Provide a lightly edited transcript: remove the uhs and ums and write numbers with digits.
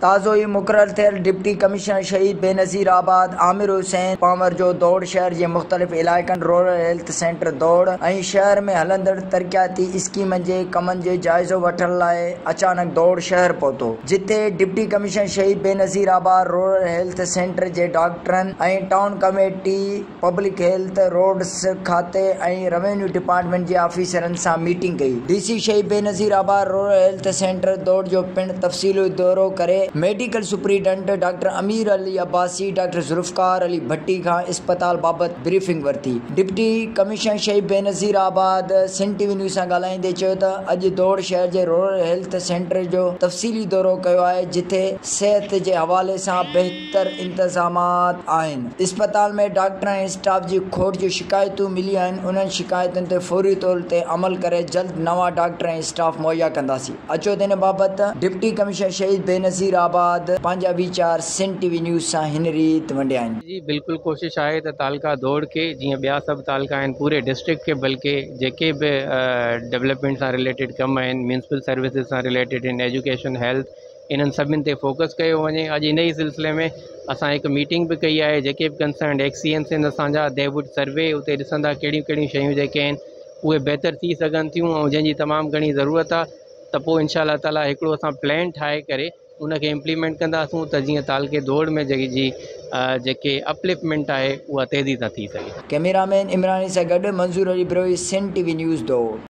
ताज़ो ही मुक़रर थियल डिप्टी कमिश्नर शहीद बेनज़ीर आबाद आमिर हुसैन पावर जो दौड़ शहर के मुख़्तलिफ़ इलाइक़नि रूरल हेल्थ सेंटर दौड़ ऐं शहर में हलंदड़ तरक़ियाती स्कीमनि जे कमनि जो जाइज़ो वठण लाइ अचानक दौड़ शहर पहुतो, जिथे डिप्टी कमिश्नर शहीद बेनज़ीर आबाद रूरल हेल्थ सेंटर के डॉक्टरनि ऐं town committee public health roads खाते ऐं रेवेन्यू डिपार्टमेंट के ऑफिसरनि सां मीटिंग कई। डीसी शहीद बेनज़ीर आबाद रूरल हेल्थ सेंटर दौड़ जो पिण तफ़सीली दौरो करे मेडिकल सुपरिटेंडेंट डॉक्टर अमीर अली अब्बासी डॉक्टर जुल्फ़कार अली भट्टी का अस्पताल बाबत ब्रीफिंग वरती। डिप्टी कमिश्नर शहीद बेनज़ीर आबाद सिंध टीवी न्यूज़ से ॻाल्हाईंदे चयो त अॼु दौड़ शहर के रूरल हेल्थ सेंटर जो तफ़सीली दौरो कयो आहे, जिथे सेहत के हवाले से बेहतर इंतजामात आहिनि। अस्पताल में डॉक्टर ऐं स्टाफ की खोट जो शिकायतूं मिलियूं आहिनि, उन्हनि शिकायतुनि ते फौरी तौर ते अमल करे जल्द नवा डॉक्टर ऐं स्टाफ मुहैया कंदासीं। अचो त इन बाबत डिप्टी कमिश्नर शहीद बेनज़ीर आबाद पंहिंजा वीचार सिंध टीवी न्यूज़ सां हिन रीत वंडिया आहिनि। जी बिल्कुल कोशिश है तो तालका दौड़ के जीअं ॿिया सभु तालका आहिनि पूरे डिस्ट्रिक्ट के बल्कि जेके भी डेवलपमेंट से रिलेटेड कम आहिनि, म्यूनसिपल सर्विसिस से रिलेटेड इन एजुकेशन हेल्थ, इन्हनि सभिनि ते फोकस कयो वञे। अॼु इन ई सिलसिले में असां हिकु मीटिंग भी कई है, जेके भी कंसर्न एक्सीएंस आहिनि असांजा दे वुड सर्वे उते ॾिसंदा कहिड़ियूं कहिड़ियूं शयूं जेके आहिनि उहे बहितर थी सघनि थियूं ऐं जंहिंजी तमामु घणी ज़रूरत आहे त पोइ इंशाअल्लाह ताला हिकिड़ो असां प्लान ठाहे करे उनखे इम्प्लीमेंट कंदासूं त जीअं तालके दौड़ में जेके अपलिफ्टमेंट है उहा तेज़ी सां थी सघे। कैमरामैन इमरानी से गॾु मंजूर अली ब्रोई सिंध टीवी न्यूज़ दौड़।